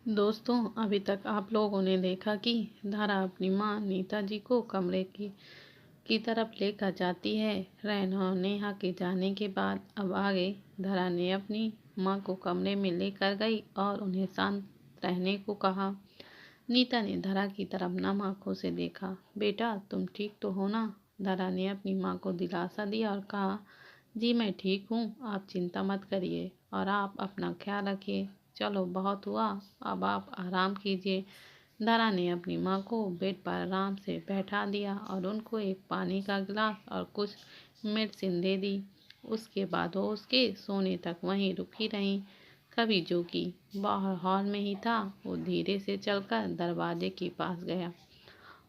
दोस्तों, अभी तक आप लोगों ने देखा कि धारा अपनी माँ नीता जी को कमरे की तरफ लेकर जाती है। रैना और नेहा के जाने के बाद अब आगे धारा ने अपनी माँ को कमरे में लेकर गई और उन्हें शांत रहने को कहा। नीता ने धारा की तरफ नम आंखों से देखा। बेटा, तुम ठीक तो हो ना? धारा ने अपनी माँ को दिलासा दिया और कहा, जी मैं ठीक हूँ, आप चिंता मत करिए और आप अपना ख्याल रखिए। चलो बहुत हुआ, अब आप आराम कीजिए। दारा ने अपनी माँ को बेड पर आराम से बैठा दिया और उनको एक पानी का गिलास और कुछ मेडिसिन दे दी। उसके बाद वो उसके सोने तक वहीं रुकी रहीं। कभी जो कि बाहर हॉल में ही था, वो धीरे से चलकर दरवाजे के पास गया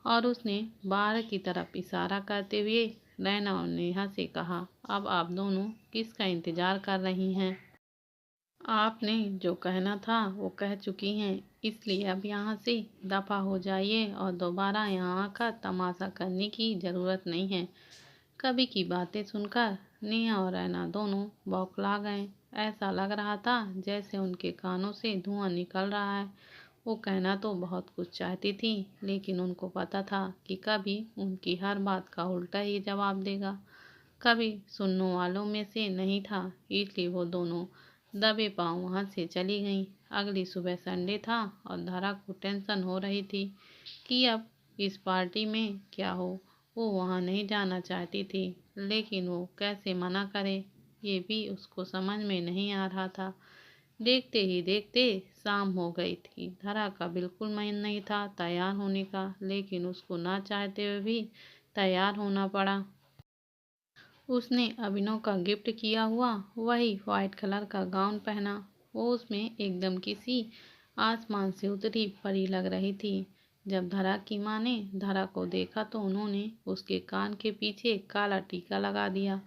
और उसने बाहर की तरफ इशारा करते हुए नैना और नेहा से कहा, अब आप दोनों किसका इंतजार कर रही हैं? आपने जो कहना था वो कह चुकी हैं, इसलिए अब यहाँ से दफा हो जाइए और दोबारा यहाँ आकर तमाशा करने की ज़रूरत नहीं है। कभी की बातें सुनकर नेहा और रैना दोनों बौखला गए। ऐसा लग रहा था जैसे उनके कानों से धुआं निकल रहा है। वो कहना तो बहुत कुछ चाहती थी, लेकिन उनको पता था कि कभी उनकी हर बात का उल्टा ही जवाब देगा। कभी सुनने वालों में से नहीं था, इसलिए वो दोनों दबे पांव वहां से चली गईं। अगली सुबह संडे था और धारा को टेंशन हो रही थी कि अब इस पार्टी में क्या हो। वो वहां नहीं जाना चाहती थी, लेकिन वो कैसे मना करे ये भी उसको समझ में नहीं आ रहा था। देखते ही देखते शाम हो गई थी। धारा का बिल्कुल मन नहीं था तैयार होने का, लेकिन उसको ना चाहते हुए भी तैयार होना पड़ा। उसने अभिनव का गिफ्ट किया हुआ वही व्हाइट कलर का गाउन पहना। वो उसमें एकदम किसी आसमान से उतरी परी लग रही थी। जब धरा की माँ ने धरा को देखा तो उन्होंने उसके कान के पीछे काला टीका लगा दिया।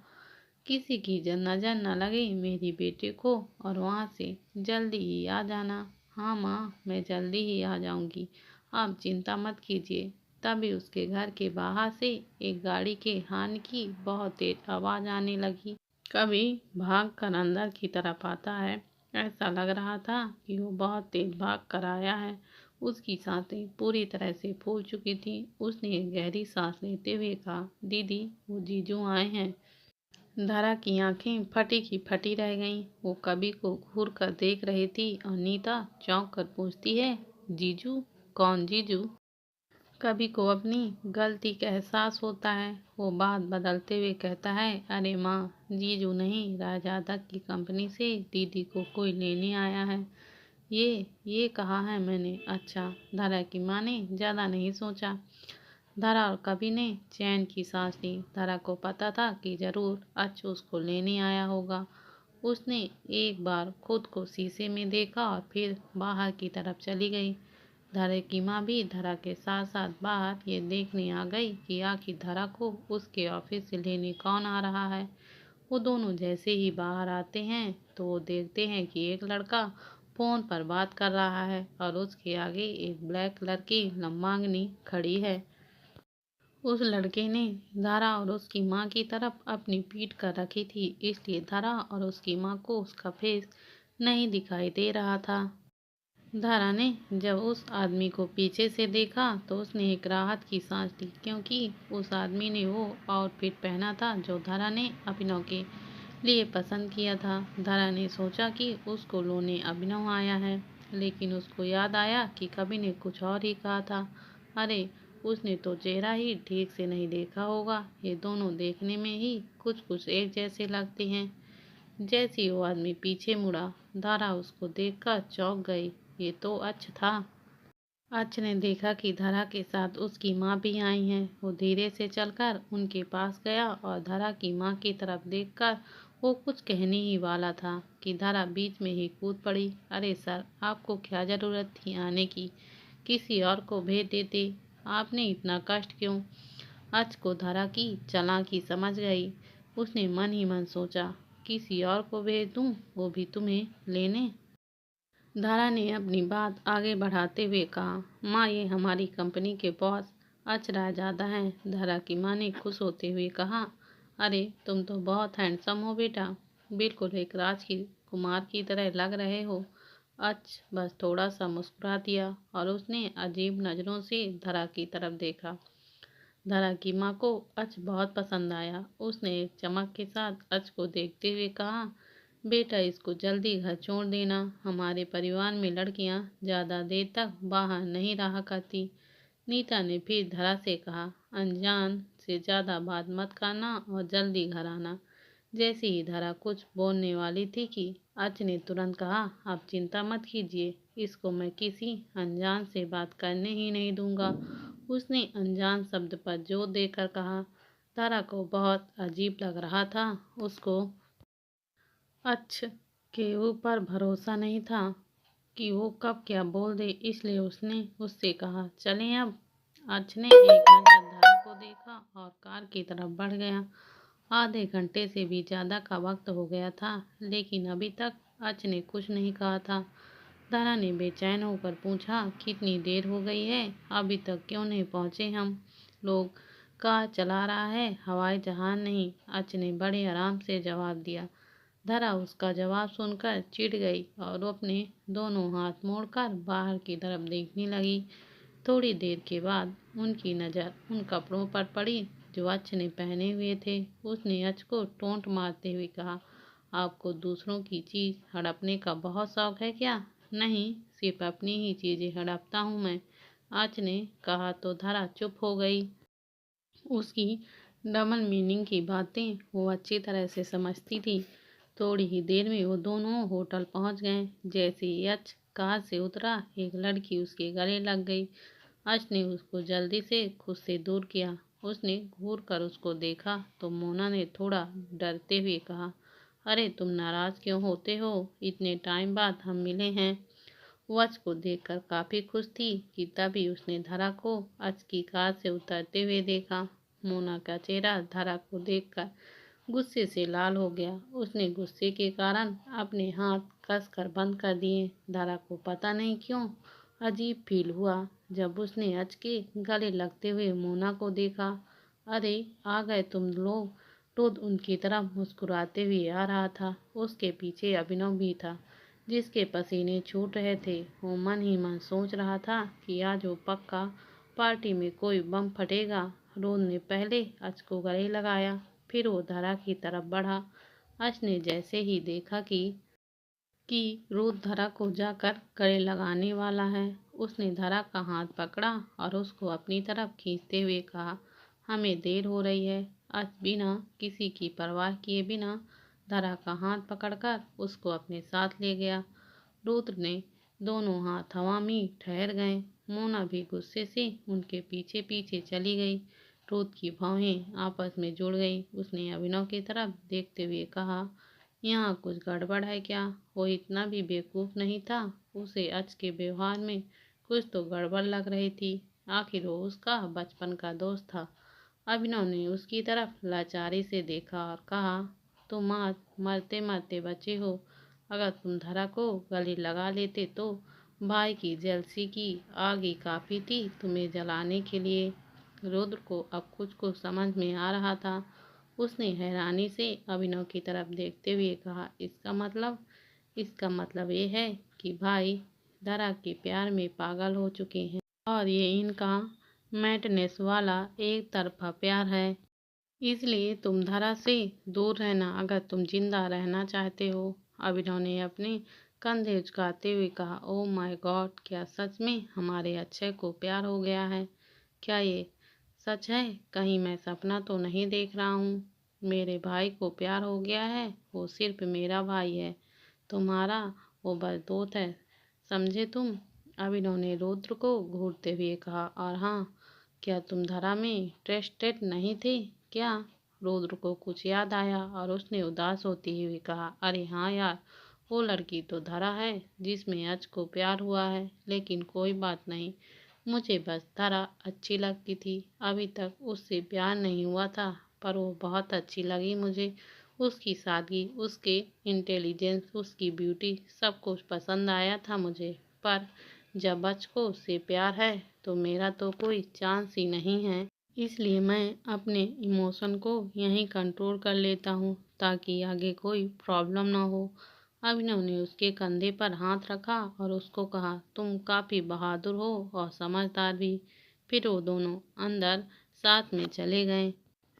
किसी की नजर न लगे मेरी बेटे को, और वहाँ से जल्दी ही आ जाना। हाँ माँ, मैं जल्दी ही आ जाऊंगी, आप चिंता मत कीजिए। तभी उसके घर के बाहर से एक गाड़ी के हॉर्न की बहुत तेज आवाज आने लगी। कभी भाग कर अंदर की तरफ आता है। ऐसा लग रहा था कि वो बहुत तेज भाग कर आया है। उसकी सांसें पूरी तरह से फूल चुकी थी। उसने एक गहरी सांस लेते हुए कहा, दीदी, वो जीजू आए हैं। धारा की आंखें फटी की फटी रह गईं। वो कभी को घूर कर देख रही थी और नीता चौंक कर पूछती है, जीजू? कौन जीजू? कभी को अपनी गलती का एहसास होता है। वो बात बदलते हुए कहता है, अरे माँ, जीजू नहीं, राजादा की कंपनी से दीदी को कोई लेने आया है। ये कहा है मैंने। अच्छा। धारा की माँ ने ज़्यादा नहीं सोचा। धारा और कभी ने चैन की सांस ली। धारा को पता था कि जरूर अच्छ उसको लेने आया होगा। उसने एक बार खुद को शीशे में देखा और फिर बाहर की तरफ चली गई। धारा की माँ भी धारा के साथ साथ बाहर ये देखने आ गई कि आखिर धारा को उसके ऑफिस से लेने कौन आ रहा है। वो दोनों जैसे ही बाहर आते हैं तो वो देखते हैं कि एक लड़का फोन पर बात कर रहा है और उसके आगे एक ब्लैक कलर की लंबांगनी खड़ी है। उस लड़के ने धारा और उसकी माँ की तरफ अपनी पीठ कर रखी थी, इसलिए धारा और उसकी माँ को उसका फेस नहीं दिखाई दे रहा था। धारा ने जब उस आदमी को पीछे से देखा तो उसने एक राहत की सांस ली, क्योंकि उस आदमी ने वो आउटफिट पहना था जो धारा ने अभिनव के लिए पसंद किया था। धारा ने सोचा कि उसको लोने अभिनव आया है, लेकिन उसको याद आया कि कभी ने कुछ और ही कहा था। अरे, उसने तो चेहरा ही ठीक से नहीं देखा होगा। ये दोनों देखने में ही कुछ कुछ एक जैसे लगते हैं। जैसे ही वो आदमी पीछे मुड़ा, धारा उसको देखकर चौंक गई। ये तो अच्छ था। अच्छ ने देखा कि धरा के साथ उसकी माँ भी आई हैं। वो धीरे से चलकर उनके पास गया और धरा की माँ की तरफ देखकर वो कुछ कहने ही वाला था कि धरा बीच में ही कूद पड़ी। अरे सर, आपको क्या जरूरत थी आने की? किसी और को भेज देते। आपने इतना कष्ट क्यों? अच्छ को धरा की चालाकी समझ गई। उसने मन ही मन सोचा, किसी और को भेज दूं, वो भी तुम्हें लेने? धारा ने अपनी बात आगे बढ़ाते हुए कहा, माँ, ये हमारी कंपनी के बॉस अचराजादा हैं। धारा की माँ ने खुश होते हुए कहा, अरे तुम तो बहुत हैंडसम हो बेटा, बिल्कुल एक राज की कुमार की तरह लग रहे हो। अच बस थोड़ा सा मुस्कुरा दिया और उसने अजीब नज़रों से धरा की तरफ देखा। धरा की माँ को अच बहुत पसंद आया। उसने एक चमक के साथ अच को देखते हुए कहा, बेटा इसको जल्दी घर छोड़ देना। हमारे परिवार में लड़कियां ज़्यादा देर तक बाहर नहीं रहा करती। नीता ने फिर धरा से कहा, अनजान से ज़्यादा बात मत करना और जल्दी घर आना। जैसे ही धरा कुछ बोलने वाली थी कि अच ने तुरंत कहा, आप चिंता मत कीजिए, इसको मैं किसी अनजान से बात करने ही नहीं दूंगा। उसने अनजान शब्द पर जोर देकर कहा। धरा को बहुत अजीब लग रहा था। उसको अच के ऊपर भरोसा नहीं था कि वो कब क्या बोल दे, इसलिए उसने उससे कहा, चलें अब। अच ने एक नज़र धरा को देखा और कार की तरफ बढ़ गया। आधे घंटे से भी ज़्यादा का वक्त हो गया था, लेकिन अभी तक अच ने कुछ नहीं कहा था। धरा ने बेचैन होकर पूछा, कितनी देर हो गई है, अभी तक क्यों नहीं पहुँचे हम लोग? कार चला रहा है, हवाई जहाज नहीं। अच ने बड़े आराम से जवाब दिया। धरा उसका जवाब सुनकर चिढ़ गई और वो अपने दोनों हाथ मोड़कर बाहर की तरफ देखने लगी। थोड़ी देर के बाद उनकी नज़र उन कपड़ों पर पड़ी जो अच ने पहने हुए थे। उसने अच को टोंट मारते हुए कहा, आपको दूसरों की चीज़ हड़पने का बहुत शौक है क्या? नहीं, सिर्फ अपनी ही चीज़ें हड़पता हूँ मैं, अच ने कहा तो धरा चुप हो गई। उसकी डबल मीनिंग की बातें वो अच्छी तरह से समझती थी। थोड़ी ही देर में वो दोनों होटल पहुंच गए। जैसे ही अच कार से उतरा, एक लड़की उसके गले लग गई। अच ने उसको जल्दी से खुद से दूर किया। उसने घूर कर उसको देखा तो मोना ने थोड़ा डरते हुए कहा, अरे तुम नाराज़ क्यों होते हो? इतने टाइम बाद हम मिले हैं। वो अच को देखकर काफ़ी खुश थी कि तभी उसने धरा को अच की कार से उतरते हुए देखा। मोना का चेहरा धरा को देखकर गुस्से से लाल हो गया। उसने गुस्से के कारण अपने हाथ कसकर बंद कर दिए। धरा को पता नहीं क्यों अजीब फील हुआ जब उसने अच के गले लगते हुए मोना को देखा। अरे आ गए तुम लोग। रोद उनकी तरफ मुस्कुराते हुए आ रहा था। उसके पीछे अभिनव भी था, जिसके पसीने छूट रहे थे। वो मन ही मन सोच रहा था कि आज वो पक्का पार्टी में कोई बम फटेगा। रोद ने पहले अच को गले लगाया, फिर वो धरा की तरफ बढ़ा। अच ने जैसे ही देखा कि रोद धरा को जाकर गले लगाने वाला है, उसने धरा का हाथ पकड़ा और उसको अपनी तरफ खींचते हुए कहा, हमें देर हो रही है। अच बिना किसी की परवाह किए बिना धरा का हाथ पकड़कर उसको अपने साथ ले गया। रुद्र ने दोनों हाथ हवा में ठहर गए। मोना भी गुस्से से उनके पीछे पीछे चली गई। रुद्र की भौहें आपस में जुड़ गई। उसने अभिनव की तरफ देखते हुए कहा, यहाँ कुछ गड़बड़ है क्या? वो इतना भी बेवकूफ़ नहीं था। उसे अच के व्यवहार में कुछ तो गड़बड़ लग रही थी। आखिर वो उसका बचपन का दोस्त था। अभिनव ने उसकी तरफ लाचारी से देखा और कहा, तुम आज मरते मरते बचे हो। अगर तुम धरा को गले लगा लेते तो भाई की जेलसी की आग ही काफ़ी थी तुम्हें जलाने के लिए। रुद्र को अब कुछ समझ में आ रहा था। उसने हैरानी से अभिनव की तरफ देखते हुए कहा, इसका मतलब ये है कि भाई धरा के प्यार में पागल हो चुके हैं और ये इनका मैटनेस वाला एक तरफा प्यार है। इसलिए तुम धरा से दूर रहना अगर तुम जिंदा रहना चाहते हो। अभिनव ने अपने कंधे उचकाते हुए कहा, ओह माय गॉड, क्या सच में हमारे अक्षय को प्यार हो गया है? क्या ये सच है? कहीं मैं सपना तो नहीं देख रहा हूँ? मेरे भाई को प्यार हो गया है। वो सिर्फ मेरा भाई है, तुम्हारा वो बस दोस्त है, समझे तुम? अभिनव ने रुद्र को घूरते हुए कहा, और हाँ, क्या तुम धरा में इंटरेस्टेड नहीं थे क्या? रुद्र को कुछ याद आया और उसने उदास होते हुए कहा, अरे हाँ यार, वो लड़की तो धरा है जिसमें अच को प्यार हुआ है। लेकिन कोई बात नहीं, मुझे बस धरा अच्छी लगती थी। अभी तक उससे प्यार नहीं हुआ था, पर वो बहुत अच्छी लगी मुझे। उसकी सादगी, उसके इंटेलिजेंस, उसकी ब्यूटी, सब कुछ पसंद आया था मुझे। पर जब अच को उससे प्यार है तो मेरा तो कोई चांस ही नहीं है। इसलिए मैं अपने इमोशन को यहीं कंट्रोल कर लेता हूँ ताकि आगे कोई प्रॉब्लम ना हो। अभिनव ने उसके कंधे पर हाथ रखा और उसको कहा, तुम काफी बहादुर हो और समझदार भी। फिर वो दोनों अंदर साथ में चले गए।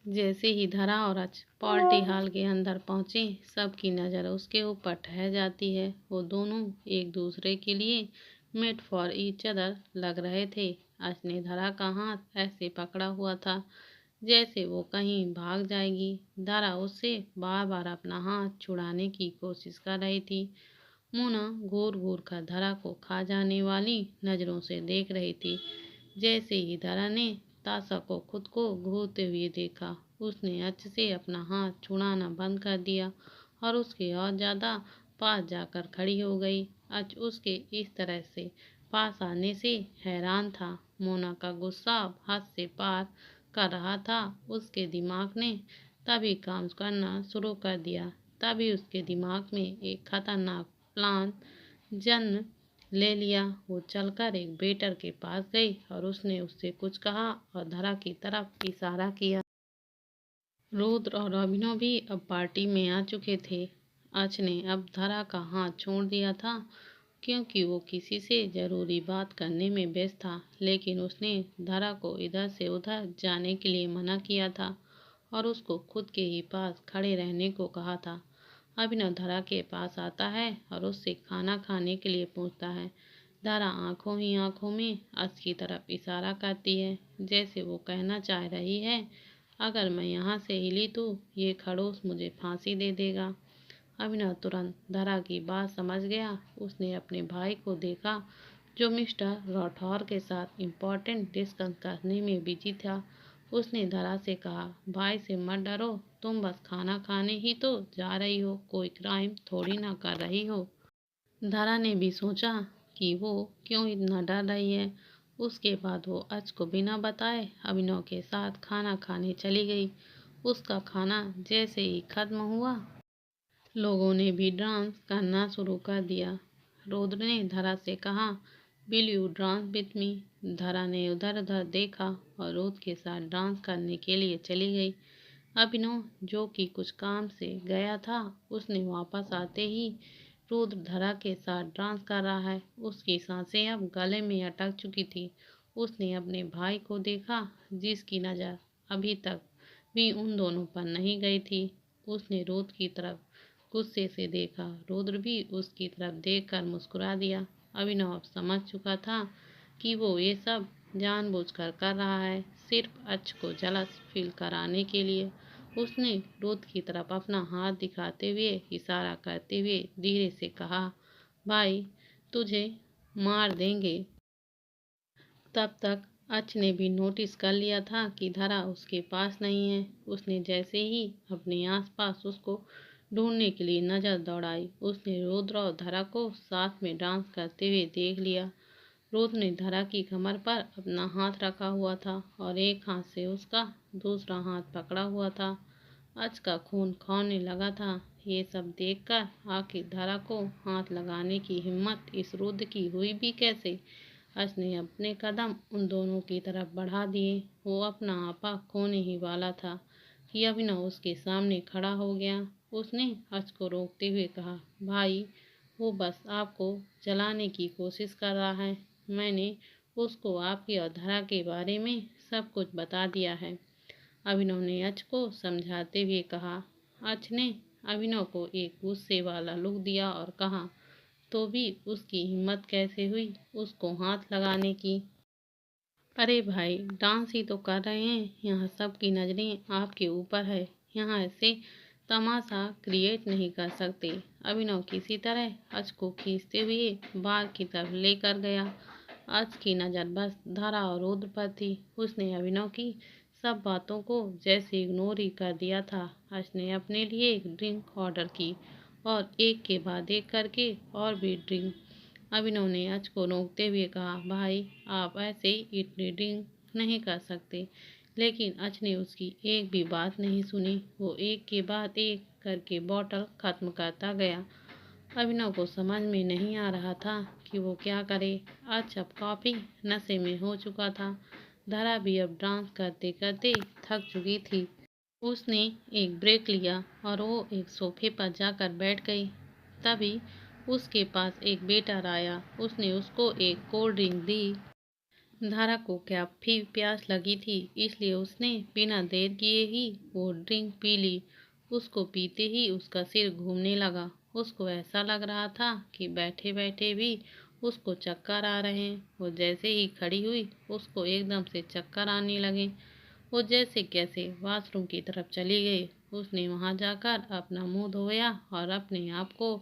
जैसे ही धरा और अच पार्टी हॉल के अंदर पहुंचे, सबकी नज़र उसके ऊपर ठहर जाती है। वो दोनों एक दूसरे के लिए मेड फॉर ईच अदर लग रहे थे। अच ने धरा का हाथ ऐसे पकड़ा हुआ था जैसे वो कहीं भाग जाएगी। धरा उससे बार बार अपना हाथ छुड़ाने की कोशिश कर रही थी। मोना घूर घूर कर धरा को खा जाने वाली नज़रों से देख रही थी। जैसे ही धरा ने ताशा को खुद को घूरते हुए देखा, उसने अच से अपना हाथ छुड़ाना बंद कर दिया और उसके और ज्यादा पास जाकर खड़ी हो गई। अच उसके इस तरह से पास आने से हैरान था। मोना का गुस्सा अब हद से पार कर रहा था। उसके दिमाग ने तभी काम करना शुरू कर दिया। तभी उसके दिमाग में एक खतरनाक प्लान जन्म ले लिया। वो चलकर एक वेटर के पास गई और उसने उससे कुछ कहा और धरा की तरफ इशारा किया। रुद्र और अभिनव भी अब पार्टी में आ चुके थे। अच ने अब धरा का हाथ छोड़ दिया था क्योंकि वो किसी से जरूरी बात करने में व्यस्त था, लेकिन उसने धरा को इधर से उधर जाने के लिए मना किया था और उसको खुद के ही पास खड़े रहने को कहा था। अभिनव धरा के पास आता है और उससे खाना खाने के लिए पूछता है। धरा आंखों ही आंखों में अच की तरफ इशारा करती है, जैसे वो कहना चाह रही है, अगर मैं यहाँ से हिली तो ये खड़ूस मुझे फांसी दे देगा। अभिनव तुरंत धरा की बात समझ गया। उसने अपने भाई को देखा जो मिस्टर राठौर के साथ इम्पोर्टेंट डिस्कस करने में बिजी था। उसने धरा से कहा, भाई से मत डरो, तुम बस खाना खाने ही तो जा रही हो, कोई क्राइम थोड़ी ना कर रही हो। धरा ने भी सोचा कि वो क्यों इतना डर रही है। उसके बाद वो अच को बिना बताए अभिनव के साथ खाना खाने चली गई। उसका खाना जैसे ही खत्म हुआ, लोगों ने भी डांस करना शुरू कर दिया। रुद्र ने धरा से कहा, will you dance with me. धरा ने उधर उधर देखा और रुद्र के साथ डांस करने के लिए चली गई। अभिनव जो कि कुछ काम से गया था, उसने वापस आते ही रुद्र धरा के साथ डांस कर रहा है। उसकी सांसें अब गले में अटक चुकी थी। उसने अपने भाई को देखा जिसकी नज़र अभी तक भी उन दोनों पर नहीं गई थी। उसने रुद्र की तरफ गुस्से से देखा। रुद्र भी उसकी तरफ देखकर मुस्कुरा दिया। अभिनव अब समझ चुका था कि वो ये सब जानबूझकर कर रहा है, सिर्फ अच को जलस फील कराने के लिए। उसने रुद्र की तरफ अपना हाथ दिखाते हुए इशारा करते हुए धीरे से कहा, भाई तुझे मार देंगे। तब तक अच ने भी नोटिस कर लिया था कि धरा उसके पास नहीं है। उसने जैसे ही अपने आसपास उसको ढूंढने के लिए नजर दौड़ाई, उसने रुद्र और धरा को साथ में डांस करते हुए देख लिया। रुद्र ने धरा की कमर पर अपना हाथ रखा हुआ था और एक हाथ से उसका दूसरा हाथ पकड़ा हुआ था। अच का खून खौलने लगा था। ये सब देखकर आखिर धरा को हाथ लगाने की हिम्मत इस रुद्र की हुई भी कैसे। अच ने अपने कदम उन दोनों की तरफ बढ़ा दिए। वो अपना आपा खोने ही वाला था कि अभिनव उसके सामने खड़ा हो गया। उसने अच को रोकते हुए कहा, भाई वो बस आपको जलाने की कोशिश कर रहा है। मैंने उसको आपके और धरा के बारे में सब कुछ बता दिया है। अभिनव ने अच को समझाते हुए कहा। अच ने अभिनव को एक गुस्से वाला लुक दिया और कहा, तो भी उसकी हिम्मत कैसे हुई उसको हाथ लगाने की। अरे भाई, डांस ही तो कर रहे हैं, यहाँ सबकी नजरें आपके ऊपर है, यहाँ ऐसे तमाशा क्रिएट नहीं कर सकते। अभिनव किसी तरह अच को खींचते हुए बार की तरफ लेकर गया। अच की नज़र बस धरा और रुद्र पर थी। उसने अभिनव की सब बातों को जैसे इग्नोर ही कर दिया था। अच ने अपने लिए एक ड्रिंक ऑर्डर की और एक के बाद एक करके और भी ड्रिंक। अभिनव ने अच को रोकते हुए कहा, भाई आप ऐसे ही इतनी ड्रिंक नहीं कर सकते। लेकिन अच ने उसकी एक भी बात नहीं सुनी। वो एक के बाद एक करके बॉटल खत्म करता गया। अभिनव को समझ में नहीं आ रहा था कि वो क्या करे। अच अब काफी नशे में हो चुका था। धरा भी अब डांस करते करते थक चुकी थी। उसने एक ब्रेक लिया और वो एक सोफे पर जाकर बैठ गई। तभी उसके पास एक वेटर आया। उसने उसको एक कोल्ड ड्रिंक दी। धारा को क्या भी प्यास लगी थी, इसलिए उसने बिना देर किए ही वो ड्रिंक पी ली। उसको पीते ही उसका सिर घूमने लगा। उसको ऐसा लग रहा था कि बैठे बैठे भी उसको चक्कर आ रहे हैं। वो जैसे ही खड़ी हुई उसको एकदम से चक्कर आने लगे। वो जैसे कैसे वॉशरूम की तरफ चली गई। उसने वहां जाकर अपना मुंह धोया और अपने आप को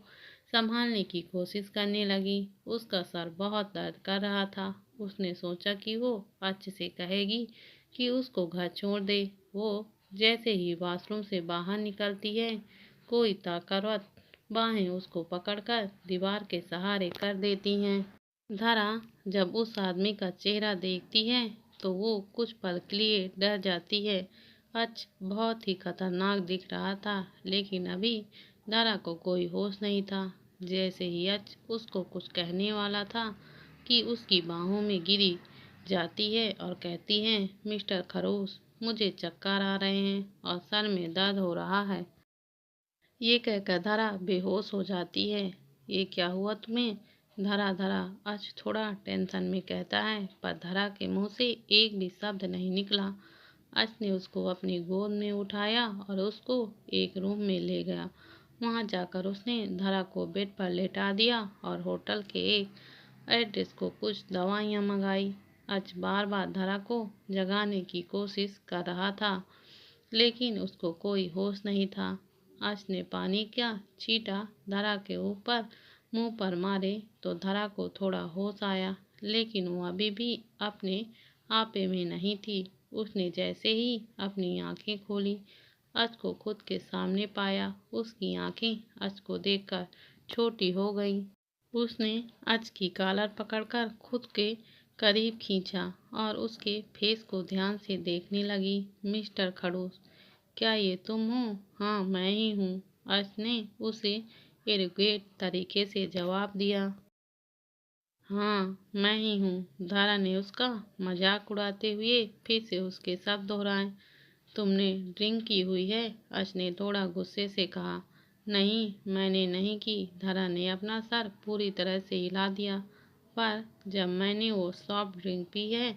संभालने की कोशिश करने लगी। उसका सर बहुत दर्द कर रहा था। उसने सोचा कि वो अच्छे से कहेगी कि उसको घर छोड़ दे। वो जैसे ही वॉशरूम से बाहर निकलती है, कोई ताकतवर बाहें उसको पकड़कर दीवार के सहारे कर देती हैं। धरा जब उस आदमी का चेहरा देखती है तो वो कुछ पल के लिए डर जाती है। बहुत ही खतरनाक दिख रहा था, लेकिन अभी धरा को कोई होश नहीं था। जैसे ही उसको कुछ कहने वाला था कि उसकी बाहों में गिरी जाती है और कहती है, मिस्टर खरोश, मुझे चक्कर आ रहे हैं और सर में दर्द हो रहा है। ये कहकर धरा बेहोश हो जाती है। ये क्या हुआ तुम्हें? धरा धरा आज थोड़ा टेंशन में कहता है, पर धरा के मुंह से एक भी शब्द नहीं निकला। अच ने उसको अपनी गोद में उठाया और उसको एक रूम में ले गया। वहां जाकर उसने धरा को बेड पर लेटा दिया और होटल के एक एड्रेस को कुछ दवाइयां मंगाई। अच बार बार धरा को जगाने की कोशिश कर रहा था, लेकिन उसको कोई होश नहीं था। अच ने पानी का छींटा धरा के ऊपर मुंह पर मारे तो धरा को थोड़ा होश आया, लेकिन वो अभी भी अपने आपे में नहीं थी। उसने जैसे ही अपनी आंखें खोली, अच को खुद के सामने पाया। उसकी आंखें अच को देखकर छोटी हो गई। उसने अच की कॉलर पकड़कर खुद के करीब खींचा और उसके फेस को ध्यान से देखने लगी। मिस्टर खड़ूस, क्या ये तुम हो? हाँ, मैं ही हूँ, अच ने उसे इरिटेट तरीके से जवाब दिया। हाँ, मैं ही हूँ, धारा ने उसका मजाक उड़ाते हुए फिर से उसके शब्द दोहराए। तुमने ड्रिंक की हुई है? अच ने थोड़ा गुस्से से कहा। नहीं, मैंने नहीं की, धारा ने अपना सर पूरी तरह से हिला दिया। पर जब मैंने वो सॉफ्ट ड्रिंक पी है,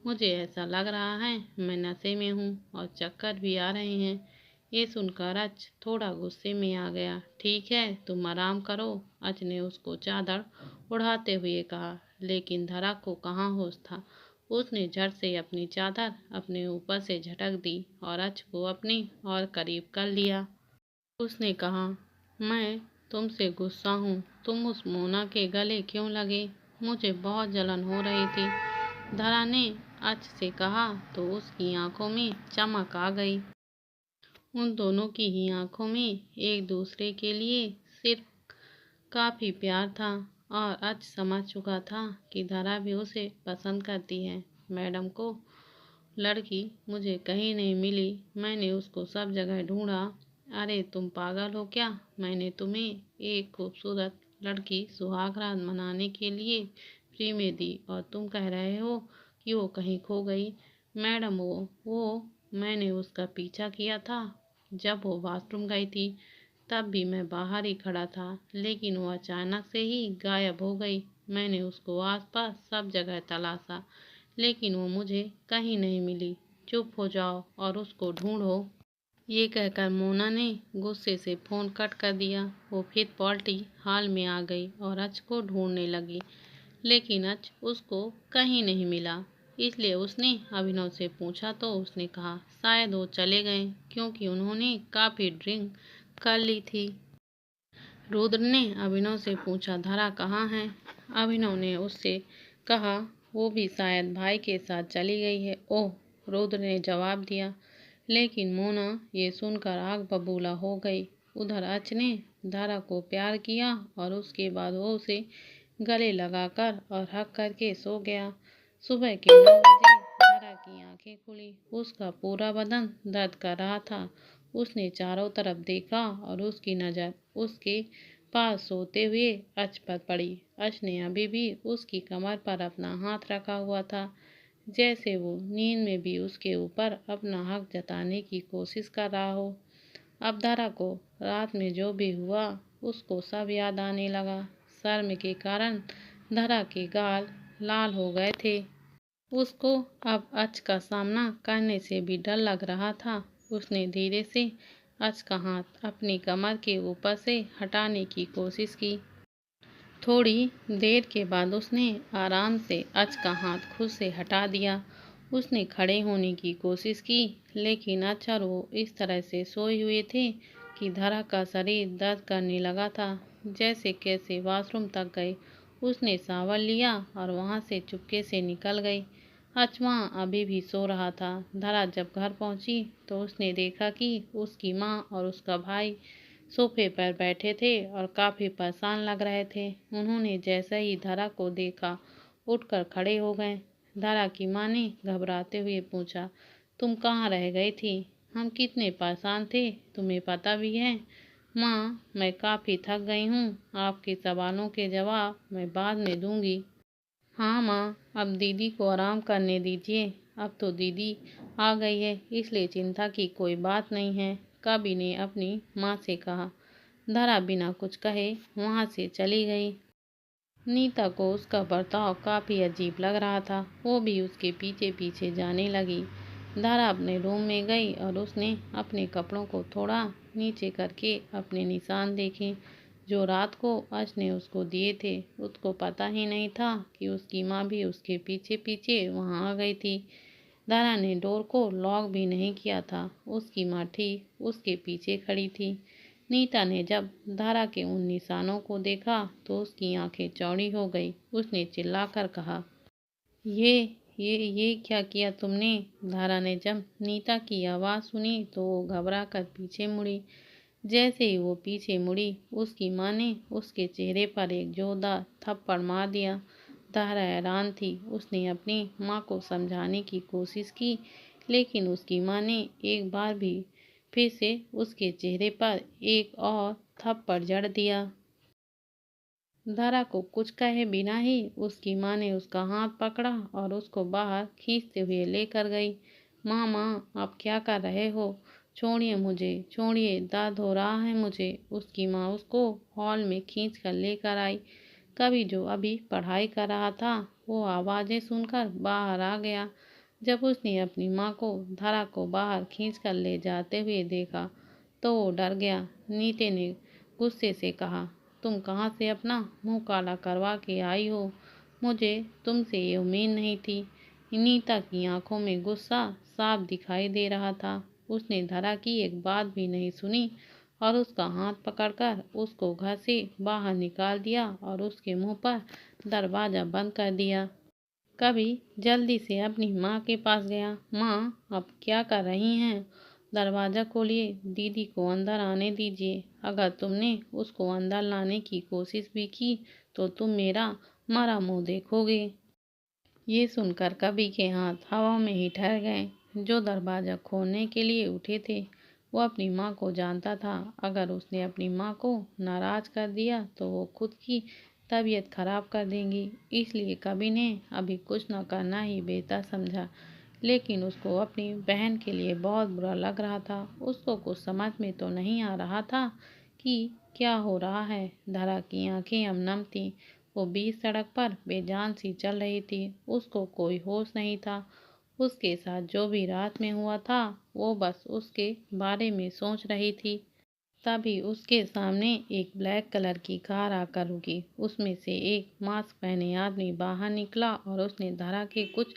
मुझे ऐसा लग रहा है मैं नशे में हूँ और चक्कर भी आ रहे हैं। ये सुनकर अच थोड़ा गुस्से में आ गया। ठीक है, तुम आराम करो, अच ने उसको चादर उड़ाते हुए कहा। लेकिन धरा को कहाँ होश था। उसने झट से अपनी चादर अपने ऊपर से झटक दी और अच को अपनी और करीब कर लिया। उसने कहा, मैं तुमसे गुस्सा हूँ। तुम उस मोना के गले क्यों लगे? मुझे बहुत जलन हो रही थी, धरा ने अच से कहा तो उसकी आंखों में चमक आ गई। उन दोनों की ही आंखों में एक दूसरे के लिए सिर्फ काफी प्यार था और अच समझ चुका था कि धरा भी उसे पसंद करती है। मैडम को लड़की मुझे कहीं नहीं मिली, मैंने उसको सब जगह ढूंढा। अरे तुम पागल हो क्या? मैंने तुम्हें एक खूबसूरत लड़की सुहाग रात मनाने के लिए फ्री में दी और तुम कह रहे हो कि वो कहीं खो गई। मैडम वो मैंने उसका पीछा किया था। जब वो वॉशरूम गई थी तब भी मैं बाहर ही खड़ा था, लेकिन वो अचानक से ही गायब हो गई। मैंने उसको आसपास सब जगह तलाशा, लेकिन वो मुझे कहीं नहीं मिली। चुप हो जाओ और उसको ढूंढो। ये कहकर मोना ने गुस्से से फोन कट कर दिया। वो फिर पॉल्टी हॉल में आ गई और अच को ढूंढने लगी, लेकिन अच उसको कहीं नहीं मिला। इसलिए उसने अभिनव से पूछा तो उसने कहा शायद वो चले गए, क्योंकि उन्होंने काफी ड्रिंक कर ली थी। रुद्र ने अभिनव से पूछा, धरा कहाँ है? अभिनव ने उससे कहा वो भी शायद भाई के साथ चली गई है। ओह, रुद्र ने जवाब दिया। लेकिन मोना ये सुनकर आग बबूला हो गई। उधर अच ने धरा को प्यार किया और उसके बाद वो उसे गले लगाकर और हक करके सो गया। सुबह के 9 बजे धरा की आंखें खुली। उसका पूरा बदन दर्द कर रहा था। उसने चारों तरफ देखा और उसकी नजर उसके पास सोते हुए अच पर पड़ी। अच ने अभी भी उसकी कमर पर अपना हाथ रखा हुआ था, जैसे वो नींद में भी उसके ऊपर अपना हक जताने की कोशिश कर रहा हो। अब धरा को रात में जो भी हुआ उसको सब याद आने लगा। शर्म के कारण धरा के गाल लाल हो गए थे। उसको अब अच का सामना करने से भी डर लग रहा था। उसने धीरे से अच का हाथ अपनी कमर के ऊपर से हटाने की कोशिश की। थोड़ी देर के बाद उसने आराम से अच का हाथ खुद से हटा दिया। उसने खड़े होने की कोशिश की, लेकिन अच और वो इस तरह से सोए हुए थे कि धरा का शरीर दर्द करने लगा था। जैसे कैसे वॉशरूम तक गई। उसने शावर लिया और वहाँ से चुपके से निकल गई। अचवा अभी भी सो रहा था। धरा जब घर पहुंची तो उसने देखा कि उसकी माँ और उसका भाई सोफे पर बैठे थे और काफी परेशान लग रहे थे। उन्होंने जैसे ही धरा को देखा, उठकर खड़े हो गए। धरा की माँ ने घबराते हुए पूछा, तुम कहाँ रह गई थी? हम कितने परेशान थे, तुम्हें पता भी है? माँ, मैं काफी थक गई हूँ। आपके सवालों के जवाब मैं बाद में दूंगी। हाँ माँ, अब दीदी को आराम करने दीजिए। अब तो दीदी आ गई है, इसलिए चिंता की कोई बात नहीं है, कवि ने अपनी माँ से कहा। धरा बिना कुछ कहे वहाँ से चली गई। नीता को उसका बर्ताव काफी अजीब लग रहा था। वो भी उसके पीछे पीछे जाने लगी। धरा अपने रूम में गई और उसने अपने कपड़ों को थोड़ा नीचे करके अपने निशान देखे, जो रात को अच ने उसको दिए थे। उसको पता ही नहीं था कि उसकी माँ भी उसके पीछे पीछे वहाँ आ गई थी। धरा ने डोर को लॉक भी नहीं किया था। उसकी माँ ठीक उसके पीछे खड़ी थी। नीता ने जब धरा के उन निशानों को देखा तो उसकी आंखें चौड़ी हो गई। उसने चिल्लाकर कहा, ये ये क्या किया तुमने? धरा ने जब नीता की आवाज़ सुनी तो वो घबरा कर पीछे मुड़ी। जैसे ही वो पीछे मुड़ी, उसकी माँ ने उसके चेहरे पर एक जोरदार थप्पड़ मार दिया। धरा हैरान थी। उसने अपनी माँ को समझाने की कोशिश की, लेकिन उसकी माँ ने एक बार भी फिर से उसके चेहरे पर एक और थप्पड़ जड़ दिया। धरा को कुछ कहे बिना ही उसकी माँ ने उसका हाथ पकड़ा और उसको बाहर खींचते हुए लेकर गई। माँ, माँ, आप क्या कर रहे हो? छोड़िए मुझे, छोड़िए, दर्द हो रहा है मुझे। उसकी माँ उसको हॉल में खींच कर लेकर आई। कवि, जो अभी पढ़ाई कर रहा था, वो आवाज़ें सुनकर बाहर आ गया। जब उसने अपनी माँ को धरा को बाहर खींच कर ले जाते हुए देखा तो वो डर गया। नीते ने गुस्से से कहा, तुम कहाँ से अपना मुंह काला करवा के आई हो? मुझे तुमसे ये उम्मीद नहीं थी। नीता की आंखों में गुस्सा साफ दिखाई दे रहा था। उसने धरा की एक बात भी नहीं सुनी और उसका हाथ पकड़कर उसको घर से बाहर निकाल दिया और उसके मुंह पर दरवाजा बंद कर दिया। कभी जल्दी से अपनी माँ के पास गया। माँ, आप क्या कर रही हैं? दरवाज़ा खोलिए, दीदी को अंदर आने दीजिए। अगर तुमने उसको अंदर लाने की कोशिश भी की तो तुम मेरा मरा मुंह देखोगे। ये सुनकर कवि के हाथ हवा में ही ठहर गए। जो दरवाज़ा खोलने के लिए उठे थे, वो अपनी माँ को जानता था। अगर उसने अपनी माँ को नाराज कर दिया तो वो खुद की तबीयत खराब कर देंगी। इसलिए कवि ने अभी कुछ न करना ही बेहतर समझा। लेकिन उसको अपनी बहन के लिए बहुत बुरा लग रहा था। उसको कुछ समझ में तो नहीं आ रहा था कि क्या हो रहा है। धरा की आंखें अब नम थीं। वो बीच सड़क पर बेजान सी चल रही थी। उसको कोई होश नहीं था। उसके साथ जो भी रात में हुआ था, वो बस उसके बारे में सोच रही थी। तभी उसके सामने एक ब्लैक कलर की कार आकर रुकी। उसमें से एक मास्क पहने आदमी बाहर निकला और उसने धरा के कुछ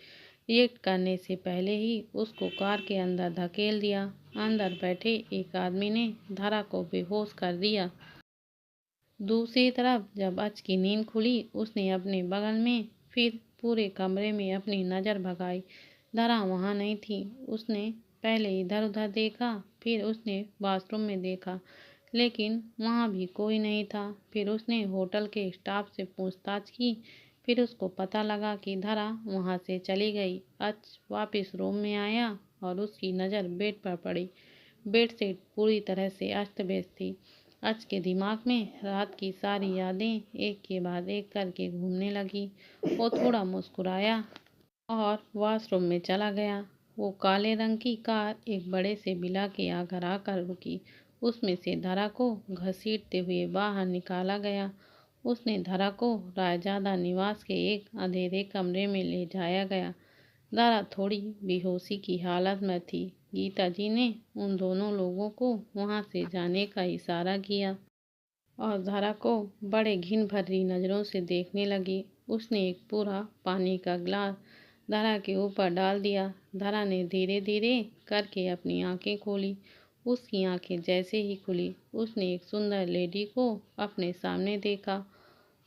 रिएक्ट करने से पहले ही उसको कार के अंदर धकेल दिया। अंदर बैठे एक आदमी ने धरा को बेहोश कर दिया। दूसरी तरफ जब अच की नींद खुली, उसने अपने बगल में फिर पूरे कमरे में अपनी नज़र भगाई। धरा वहाँ नहीं थी। उसने पहले इधर उधर देखा, फिर उसने बाथरूम में देखा, लेकिन वहाँ भी कोई नहीं था। फिर उसने होटल के स्टाफ से पूछताछ की। फिर उसको पता लगा कि धरा वहाँ से चली गई। अच वापस रूम में आया और उसकी नज़र बेड पर पड़ी। बेडशीट पूरी तरह से अस्त व्यस्त थी। अच के दिमाग में रात की सारी यादें एक के बाद एक करके घूमने लगी। वो थोड़ा मुस्कुराया और वॉशरूम में चला गया। वो काले रंग की कार एक बड़े से विला के आकर आकर रुकी। उसमें से धरा को घसीटते हुए बाहर निकाला गया। उसने धरा को रायजादा निवास के एक अंधेरे कमरे में ले जाया गया। धरा थोड़ी बेहोशी की हालत में थी। गीता जी ने उन दोनों लोगों को वहां से जाने का इशारा किया और धरा को बड़े घिन भरी नजरों से देखने लगी। उसने एक पूरा पानी का गिलास धरा के ऊपर डाल दिया। धरा ने धीरे धीरे करके अपनी आंखें खोली। उसकी आंखें जैसे ही खुली, उसने एक सुंदर लेडी को अपने सामने देखा।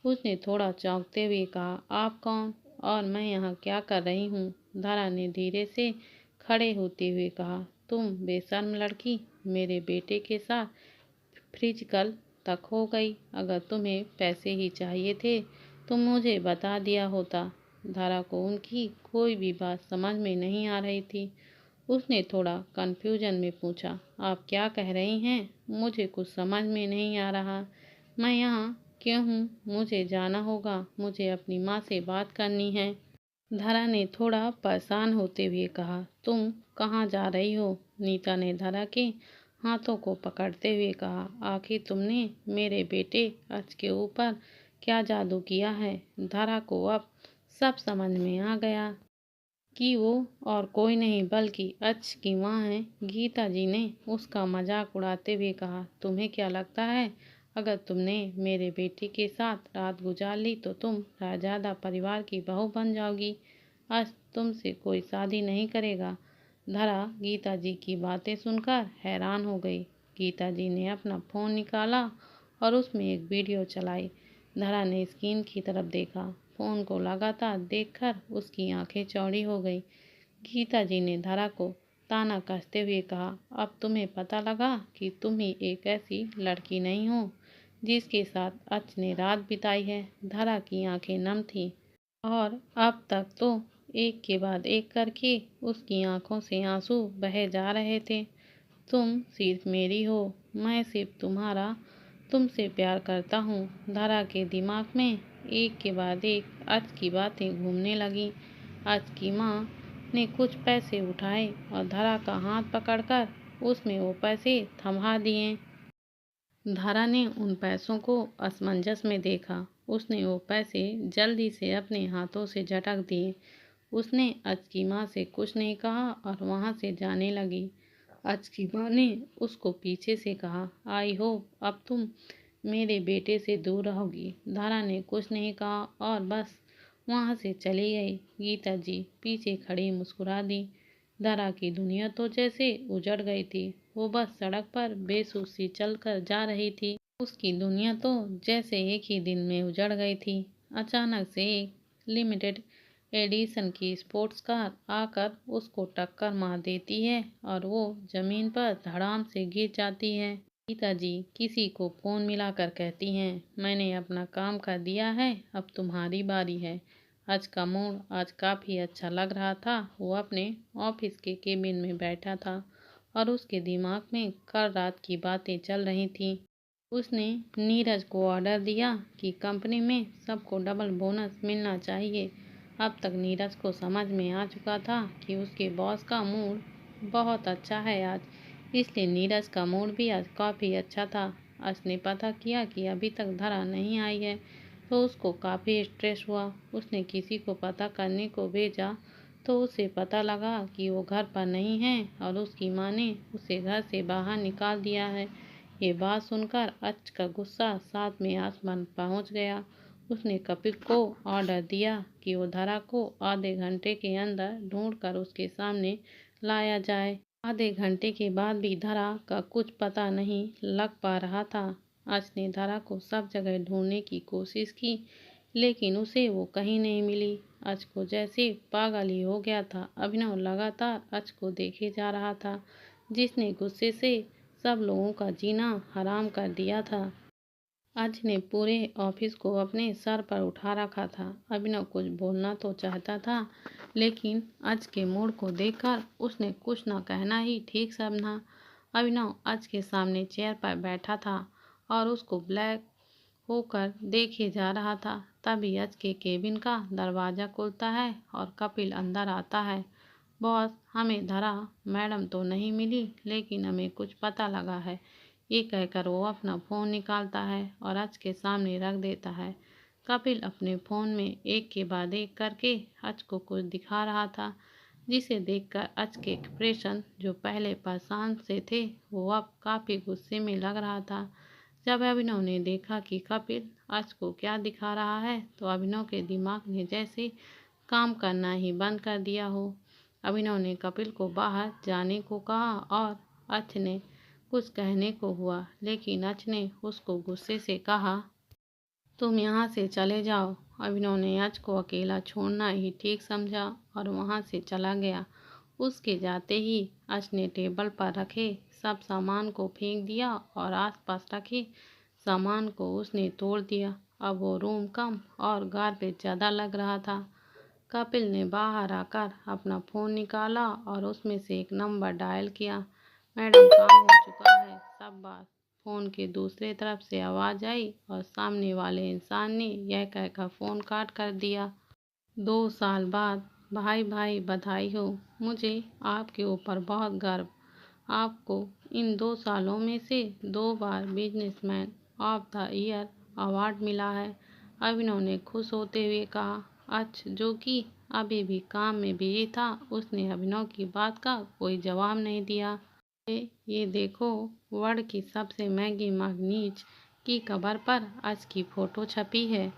उसने थोड़ा चौंकते हुए कहा, आप कौन और मैं यहाँ क्या कर रही हूँ? धरा ने धीरे से खड़े होते हुए कहा, तुम बेशर्म लड़की, मेरे बेटे के साथ फिजिकल तक हो गई। अगर तुम्हें पैसे ही चाहिए थे तो मुझे बता दिया होता। धरा को उनकी कोई भी बात समझ में नहीं आ रही थी। उसने थोड़ा कंफ्यूजन में पूछा, आप क्या कह रही हैं? मुझे कुछ समझ में नहीं आ रहा। मैं यहाँ क्यों हूँ? मुझे जाना होगा, मुझे अपनी माँ से बात करनी है। धरा ने थोड़ा परेशान होते हुए कहा, तुम कहाँ जा रही हो? नीता ने धरा के हाथों को पकड़ते हुए कहा, आखिर तुमने मेरे बेटे अच के ऊपर क्या जादू किया है? धरा को अब सब समझ में आ गया कि वो और कोई नहीं बल्कि अच की माँ है। गीता जी ने उसका मजाक उड़ाते हुए कहा, तुम्हें क्या लगता है अगर तुमने मेरे बेटे के साथ रात गुजार ली तो तुम रायजादा परिवार की बहू बन जाओगी? आज तुमसे कोई शादी नहीं करेगा। धरा गीता जी की बातें सुनकर हैरान हो गई। गीता जी ने अपना फ़ोन निकाला और उसमें एक वीडियो चलाई। धरा ने स्क्रीन की तरफ देखा। फ़ोन को लगातार देखकर उसकी आंखें चौड़ी हो गई। गीता जी ने धरा को ताना कसते हुए कहा, अब तुम्हें पता लगा कि तुम ही एक ऐसी लड़की नहीं हो जिसके साथ अच ने रात बिताई है। धरा की आंखें नम थीं और अब तक तो एक के बाद एक करके उसकी आंखों से आंसू बहे जा रहे थे। तुम सिर्फ मेरी हो, मैं सिर्फ तुम्हारा, तुमसे प्यार करता हूँ। धरा के दिमाग में एक के बाद एक अच की बातें घूमने लगीं। अच की माँ ने कुछ पैसे उठाए और धरा का हाथ पकड़कर उसमें वो पैसे थमा दिए। धरा ने उन पैसों को असमंजस में देखा। उसने वो पैसे जल्दी से अपने हाथों से झटक दिए। उसने अच की माँ से कुछ नहीं कहा और वहाँ से जाने लगी। अच की माँ ने उसको पीछे से कहा, आई होप अब तुम मेरे बेटे से दूर रहोगी। धरा ने कुछ नहीं कहा और बस वहाँ से चली गई। गीता जी पीछे खड़ी मुस्कुरा दी। धरा की दुनिया तो जैसे उजड़ गई थी। वो बस सड़क पर बेसुध सी चलकर जा रही थी। उसकी दुनिया तो जैसे एक ही दिन में उजड़ गई थी। अचानक से एक लिमिटेड एडिशन की स्पोर्ट्स कार आकर उसको टक्कर मार देती है और वो जमीन पर धड़ाम से गिर जाती है। गीता जी किसी को फोन मिलाकर कहती हैं, मैंने अपना काम कर दिया है, अब तुम्हारी बारी है। आज का मूड आज काफ़ी अच्छा लग रहा था। वो अपने ऑफिस के केबिन में बैठा था और उसके दिमाग में कल रात की बातें चल रही थीं। उसने नीरज को ऑर्डर दिया कि कंपनी में सबको डबल बोनस मिलना चाहिए। अब तक नीरज को समझ में आ चुका था कि उसके बॉस का मूड बहुत अच्छा है आज, इसलिए नीरज का मूड भी आज काफ़ी अच्छा था। उसने पता किया कि अभी तक धरा नहीं आई है तो उसको काफ़ी स्ट्रेस हुआ। उसने किसी को पता करने को भेजा तो उसे पता लगा कि वो घर पर नहीं है और उसकी माँ ने उसे घर से बाहर निकाल दिया है। ये बात सुनकर अच का गुस्सा साथ में आसमान पहुंच गया। उसने कपिल को ऑर्डर दिया कि वो धरा को आधे घंटे के अंदर ढूंढकर उसके सामने लाया जाए। आधे घंटे के बाद भी धरा का कुछ पता नहीं लग पा रहा था। अच ने धरा को सब जगह ढूंढने की कोशिश की लेकिन उसे वो कहीं नहीं मिली। अच को जैसे पागल ही हो गया था। अभिनव लगातार अच को देखे जा रहा था जिसने गुस्से से सब लोगों का जीना हराम कर दिया था। अज ने पूरे ऑफिस को अपने सर पर उठा रखा था। अभिनव कुछ बोलना तो चाहता था लेकिन अज के मूड को देखकर उसने कुछ न कहना ही ठीक समझा। अभिनव अज के सामने चेयर पर बैठा था और उसको ब्लैक होकर देखे जा रहा था। तभी अज के केबिन का दरवाज़ा खुलता है और कपिल अंदर आता है। बॉस, हमें धरा मैडम तो नहीं मिली लेकिन हमें कुछ पता लगा है ये कहकर वो अपना फ़ोन निकालता है और अच के सामने रख देता है। कपिल अपने फ़ोन में एक के बाद एक करके अच को कुछ दिखा रहा था, जिसे देखकर अच के एक्सप्रेशन जो पहले परेशान से थे वो अब काफ़ी गुस्से में लग रहा था। जब अभिनव ने देखा कि कपिल अच को क्या दिखा रहा है तो अभिनव के दिमाग ने जैसे काम करना ही बंद कर दिया हो। अभिनव ने कपिल को बाहर जाने को कहा और अच ने कुछ कहने को हुआ, लेकिन अच ने उसको गुस्से से कहा, तुम यहाँ से चले जाओ। अभिनव ने अच को अकेला छोड़ना ही ठीक समझा और वहाँ से चला गया। उसके जाते ही अच ने टेबल पर रखे सब सामान को फेंक दिया और आसपास रखे सामान को उसने तोड़ दिया। अब वो रूम कम और गार्बेज ज़्यादा लग रहा था। कपिल ने बाहर आकर अपना फ़ोन निकाला और उसमें से एक नंबर डायल किया। मैडम, काम हो चुका है, सब बात। फ़ोन के दूसरे तरफ से आवाज़ आई और सामने वाले इंसान ने यह कहकर फ़ोन काट कर दिया, 2 साल बाद। भाई भाई बधाई हो, मुझे आपके ऊपर बहुत गर्व। आपको इन 2 सालों में से 2 बार businessman of the year award मिला है। अभिनव ने खुश होते हुए कहा। जो कि अभी भी काम में बिजी था, उसने अभिनव की बात का कोई जवाब नहीं दिया। ये देखो, वर्ल्ड की सबसे महंगी मैगनीज की कवर पर आज की फोटो छपी है।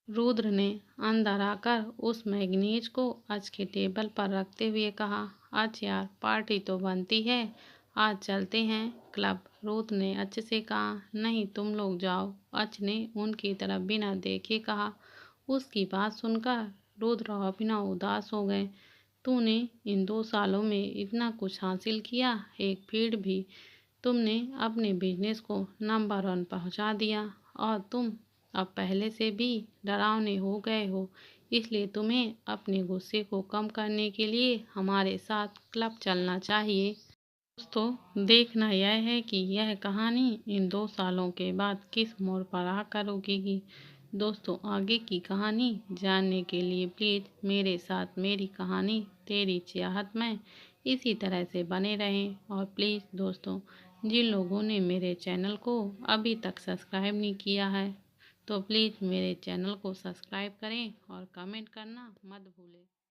रुद्र ने अंदर आकर उस मैगनीज को अच के टेबल पर रखते हुए कहा, अच यार, पार्टी तो बनती है, आज चलते हैं क्लब। रुद्र ने अच से कहा, नहीं तुम लोग जाओ। अच ने उनकी तरफ बिना देखे कहा। उसकी बात सुनकर रुद्र और अभिनव उदास हो गए। तूने इन 2 सालों में इतना कुछ हासिल किया, एक फील्ड भी तुमने अपने बिजनेस को नंबर 1 पहुंचा दिया और तुम अब पहले से भी डरावने हो गए हो, इसलिए तुम्हें अपने गुस्से को कम करने के लिए हमारे साथ क्लब चलना चाहिए। दोस्तों, देखना यह है कि यह कहानी इन 2 सालों के बाद किस मोड़ पर आकर रुकेगी। दोस्तों, आगे की कहानी जानने के लिए प्लीज़ मेरे साथ मेरी कहानी तेरी चाहत में इसी तरह से बने रहें। और प्लीज़ दोस्तों, जिन लोगों ने मेरे चैनल को अभी तक सब्सक्राइब नहीं किया है तो प्लीज़ मेरे चैनल को सब्सक्राइब करें और कमेंट करना मत भूलें।